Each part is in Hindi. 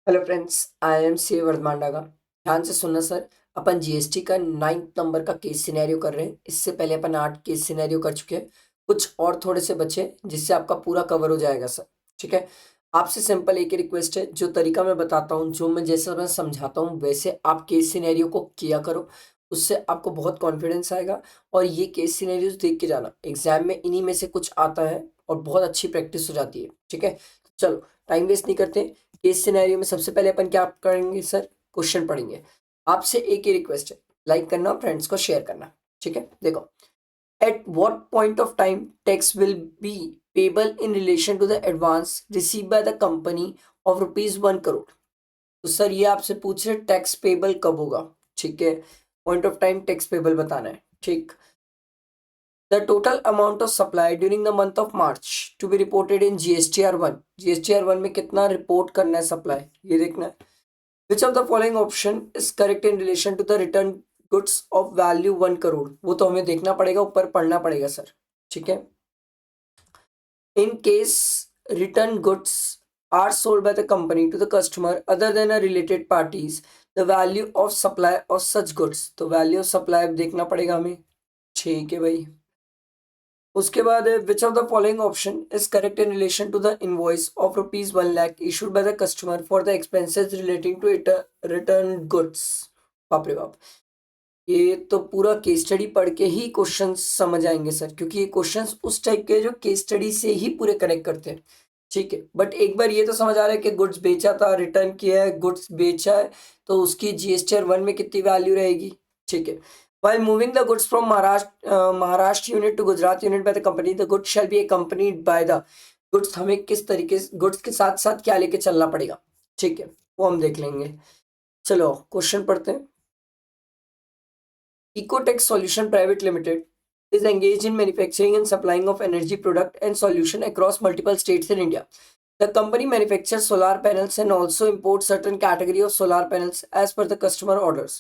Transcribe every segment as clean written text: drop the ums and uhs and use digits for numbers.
Hello friends, I am C Vardhaman Daga. ध्यान से सुनना सर। अपन जीएसटी का 9th नंबर का केस सिनेरियो कर रहे हैं। इससे पहले अपन 8 केस सिनेरियो कर चुके हैं। कुछ और थोड़े से बचे जिससे आपका पूरा कवर हो जाएगा सर। ठीक है। आपसे सिंपल एक ही रिक्वेस्ट है, जो तरीका मैं बताता हूँ, जो मैं जैसे मैं समझाता हूँ वैसे आप केस सिनेरियो को किया करो। उससे आपको बहुत कॉन्फिडेंस आएगा। और ये केस सिनेरियोज देख के जाना, एग्जाम में इन्हीं में से कुछ आता है और बहुत अच्छी प्रैक्टिस हो जाती है। ठीक है। चलो, टाइम वेस्ट नहीं करते। केस सिनेरियो में सबसे पहले अपन क्या करेंगे सर, क्वेश्चन पढ़ेंगे। आपसे एक ही रिक्वेस्ट है, लाइक करना, फ्रेंड्स को शेयर करना। ठीक है। देखो, at what point of time tax will be payable in relation to the advance receive by the company of ₹1 crore. तो सर ये आपसे पूछ रहे टैक्स पेबल कब होगा। ठीक है। Point of time tax payable बताना है। ठीक। The total amount of supply during the month of March to be reported in GSTR1। GSTR1 में कितना रिपोर्ट करना है सप्लाई, ये देखना है। Which of the following option is correct in relation to the return goods of value 1 crore. वो तो हमें देखना पड़ेगा, ऊपर पढ़ना पड़ेगा सर। ठीक है। In case return goods are sold by the company to the customer other than a related parties, the value of supply of such goods। तो value of supply देखना पड़ेगा हमें। ठीक है भाई। उसके बाद which of the following option is correct in relation to the invoice of ₹1 lakh issued by the customer for the expenses relating to it return goods. बाप रे बाप, ये तो पूरा केस स्टडी पढ़ के ही क्वेश्चंस समझ आएंगे सर, क्योंकि ये क्वेश्चंस उस टाइप के जो केस स्टडी से ही पूरे कनेक्ट करते हैं। ठीक है। बट एक बार ये तो समझ आ रहा है कि गुड्स बेचा था, रिटर्न किया है, गुड्स बेचा है, तो उसकी GSTR1 में कितनी वैल्यू रहेगी। ठीक है। While moving the goods from Maharashtra unit to Gujarat unit by the company, the goods shall be accompanied by the goods। हमें किस तरीके से गुड्स के साथ साथ क्या लेके चलना पड़ेगा। ठीक है, वो हम देख लेंगे। चलो क्वेश्चन पढ़ते हैं। Ecotex Solution Private Limited is engaged in manufacturing and supplying of energy product and solution across multiple states in India. The company manufactures solar panels and also imports certain category of solar panels as per the customer orders.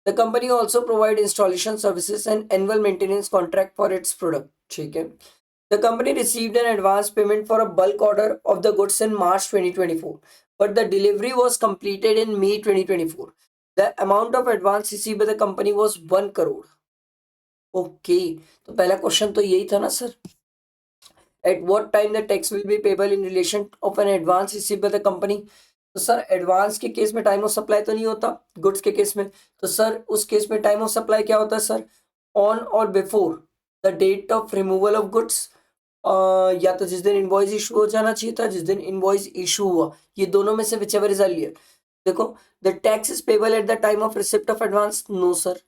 The company also provides installation services and annual maintenance contract for its product. ठीक है। The company received an advance payment for a bulk order of the goods in March 2024, but the delivery was completed in May 2024. The amount of advance received by the company was 1 crore. Okay, तो पहला क्वेश्चन तो यही था ना sir. At what time the tax will be payable in relation of an advance receive by the company. तो सर एडवांस के केस में टाइम ऑफ सप्लाई तो नहीं होता, गुड्स के केस में। तो सर उस केस में टाइम ऑफ सप्लाई क्या होता है सर, ऑन और before the date of removal of goods. या तो जिस दिन इनवॉइस इशू हो जाना चाहिए था, जिस दिन इनवॉइस इशू हुआ, ये दोनों में से विच एवर इज अर्लियर। देखो, the tax is payable at the time of receipt of advance. No sir,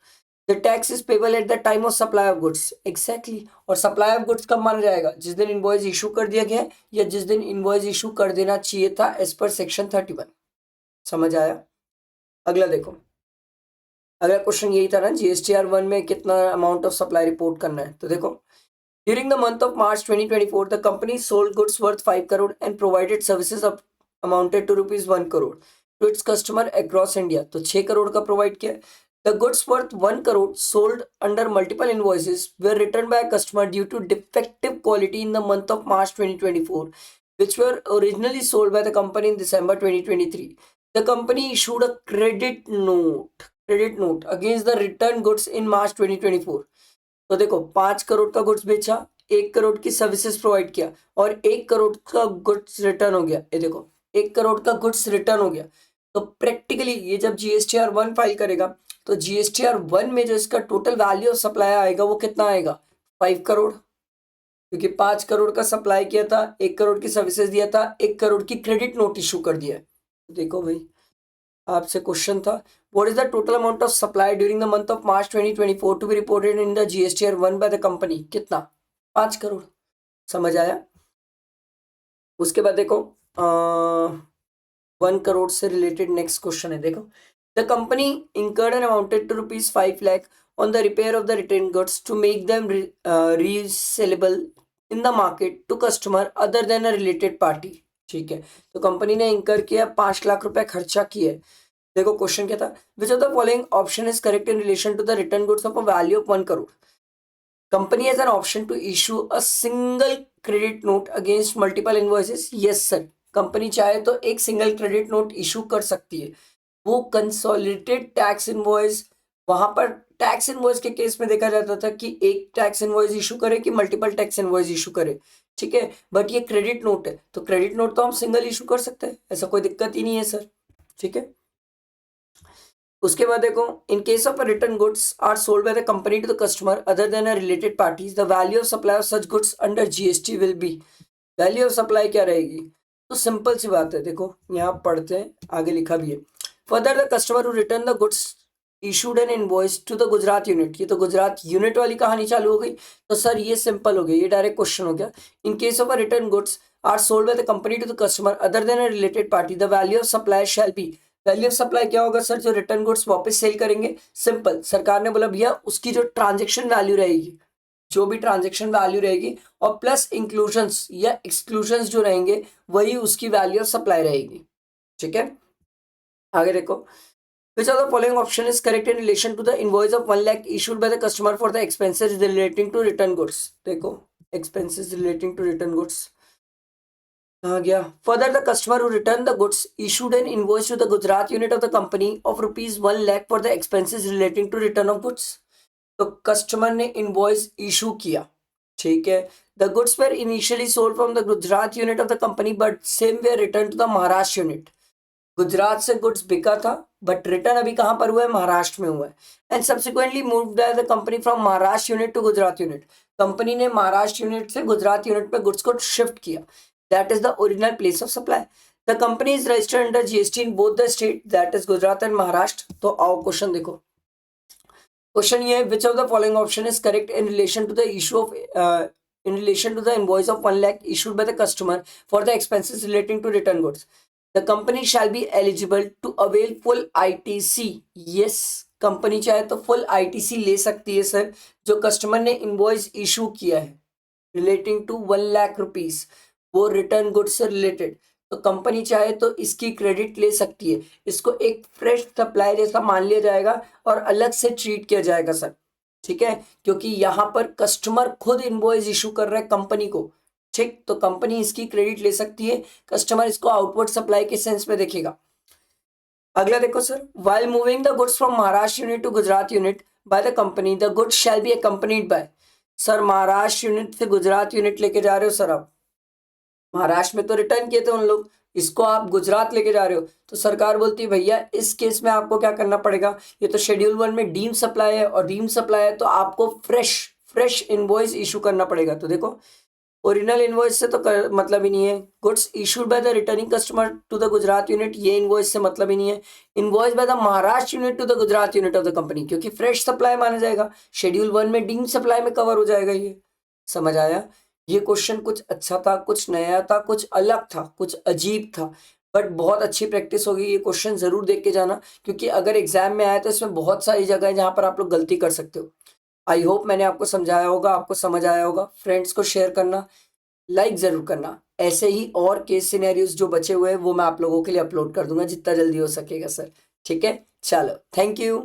the tax is payable at the time of supply of goods. Exactly. और सप्लाई ऑफ गुड्स कब माना जाएगा, जिस दिन इनवॉइस इशू कर दिया गया है या जिस दिन इनवॉइस इशू कर देना चाहिए था एज पर सेक्शन 31। समझ आया। अगला देखो, अगला क्वेश्चन यही था ना, GSTR1 में कितना अमाउंट ऑफ सप्लाई रिपोर्ट करना है। तो देखो, during the month of March 2024 the company sold goods worth 5 crore and provided services amounted to ₹1 crore to its customer across India. तो 6 करोड़ का प्रोवाइड किया। The goods worth 1 crore sold under multiple invoices were returned by a customer due to defective quality in the month of March 2024, which were originally sold by the company in December 2023. The company issued a credit note against the returned goods in March 2024. तो देखो, 5 करोड़ का गुड्स बेचा, 1 करोड़ की सर्विसेज प्रोवाइड किया और 1 करोड़ का गुड्स रिटर्न हो गया। ये देखो, 1 करोड़ का गुड्स रिटर्न हो गया। तो प्रैक्टिकली ये जब GSTR1 फाइल करेगा, तो GSTR1 में जो इसका टोटल वैल्यू ऑफ सप्लाई आएगा वो कितना आएगा, 5 करोड़। क्योंकि 5 करोड़ का सप्लाई किया था, 1 करोड़ की सर्विसेज दिया था, 1 करोड़ की क्रेडिट नोट इशू कर दिया है। देखो भाई, आपसे क्वेश्चन था, what is the total amount of supply during the month of March 2024 to be reported in the GSTR1 by the company. कितना, 5 करोड़। समझ आया। उसके बाद देखो, 1 करोड़ से रिलेटेड नेक्स्ट क्वेश्चन है। देखो, the company incurred and amounted to ₹5 lakh on the repair of the return goods to make them resaleable in the market to customer other than a related party. ठीक है। तो कंपनी ने इंकर किया, 5 लाख रुपए खर्चा किए। देखो क्वेश्चन क्या था, which of the following option is correct in relation to the return goods of a value of 1 crore. Company has an option to issue a single credit note against multiple invoices. Yes sir, company चाहे तो एक सिंगल क्रेडिट नोट इशू कर सकती है। वो कंसोलिडेटेड टैक्स इनवॉइस, वहां पर टैक्स इनवॉइस के केस में देखा जाता था कि एक टैक्स इनवॉइस इशू करे कि मल्टीपल टैक्स इनवॉइस इशू करे, ठीक है। बट ये क्रेडिट नोट है, तो क्रेडिट नोट तो हम सिंगल इशू कर सकते हैं, ऐसा कोई दिक्कत ही नहीं है सर, ठीक है। उसके बाद देखो, in case of return goods are sold by the company to the customer other than a related parties, the value of supply of such goods under GST will be. Value of supply क्या रहेगी? तो सिंपल सी बात है, देखो यहाँ पढ़ते हैं, आगे लिखा भी है। Further the customer who return the goods issued an invoice to the Gujarat unit. ये तो गुजरात यूनिट वाली कहानी चालू हो गई। तो सर ये सिंपल हो गया, ये डायरेक्ट क्वेश्चन हो गया। In case of a return goods are sold by the company to the customer other than a related party, the value of supply shall be. Value of supply क्या होगा सर? जो रिटर्न गुड्स वापस सेल करेंगे, सिंपल, सरकार ने बोला भैया उसकी जो ट्रांजेक्शन वैल्यू रहेगी, जो भी ट्रांजेक्शन वैल्यू रहेगी, और प्लस इंक्लूजन्स या एक्सक्लूजन्स जो रहेंगे, वही उसकी वैल्यू ऑफ सप्लाई रहेगी, ठीक है। आगे देखो, which of the following option is correct in relation to the invoice of 1 lakh issued by the customer for the expenses relating to return goods? देखो, expenses relating to return goods कहाँ गया? Further, the customer who returned the goods issued an invoice to the Gujarat unit of the company of rupees 1 lakh for the expenses relating to return of goods. तो कस्टमर ने इनवॉइस इशू किया, ठीक है। The goods were initially sold from the Gujarat unit of the company but same way return to the Maharashtra unit. Gujarat से गुड्स बिका था, बट रिटर्न अभी कहां पर हुआ है? महाराष्ट्र में हुआ है। And subsequently moved the company from Maharashtra unit to Gujarat unit. Company ने महाराष्ट्र यूनिट से गुजरात यूनिट में गुड्स को शिफ्ट किया। That is the original place of supply. The company is registered under GST in both the state, that is Gujarat and Maharashtra. तो आओ क्वेश्चन देखो। क्वेश्चन ये है, which of the following option is correct in relation to the issue of in relation to the invoice of 1 lakh issued by the customer for the expenses relating to return goods. The company shall be eligible to avail full ITC. Yes, company चाहे तो फुल ITC ले सकती है सर। जो कस्टमर ने इनवॉइस इशू किया है रिलेटिंग टू 1 लाख रुपीज, वो रिटर्न गुड्स से रिलेटेड, तो कंपनी चाहे तो इसकी क्रेडिट ले सकती है। इसको एक फ्रेश सप्लाई जैसा मान लिया जाएगा और अलग से ट्रीट किया जाएगा सर, ठीक है, क्योंकि यहाँ पर कस्टमर खुद इनवॉइस इशू कर रहा है कंपनी को, ठीक। तो कंपनी इसकी क्रेडिट ले सकती है, कस्टमर इसको आउटवर्ड सप्लाई के सेंस में देखेगा। अगला देखो sir, while moving the goods from Maharashtra unit to Gujarat unit by the company, the goods shall be accompanied by. Sir Maharashtra unit से गुजरात यूनिट लेके जा रहे हो सर, आप महाराष्ट्र में तो रिटर्न किए थे उन लोग, इसको आप गुजरात लेके जा रहे हो, तो सरकार बोलती है भैया इस केस में आपको क्या करना पड़ेगा? ये तो शेड्यूल 1 में डीम सप्लाई है, और डीम सप्लाई है तो आपको फ्रेश इनवॉइस इशू करना पड़ेगा। तो देखो, ओरिजिनल इनवॉइस से तो मतलब ही नहीं है। Goods issued by the returning customer to the Gujarat unit, ये इनवॉइस से मतलब ही नहीं है। Invoice by the Maharashtra unit to the Gujarat unit of the company, क्योंकि फ्रेश सप्लाई माना जाएगा, शेड्यूल 1 में डीम सप्लाई में कवर हो जाएगा। ये समझ आया? ये क्वेश्चन कुछ अच्छा था, कुछ नया था, कुछ अलग था, कुछ अजीब था, बट बहुत अच्छी प्रैक्टिस होगी। ये क्वेश्चन जरूर देख के जाना, क्योंकि अगर एग्जाम में आया तो इसमें बहुत सारी जगह है जहां पर आप लोग गलती कर सकते हो। आई होप मैंने आपको समझाया होगा, आपको समझ आया होगा। फ्रेंड्स को शेयर करना, लाइक जरूर करना। ऐसे ही और केस सिनेरियोज जो बचे हुए हैं वो मैं आप लोगों के लिए अपलोड कर दूंगा जितना जल्दी हो सकेगा सर, ठीक है। चलो, थैंक यू।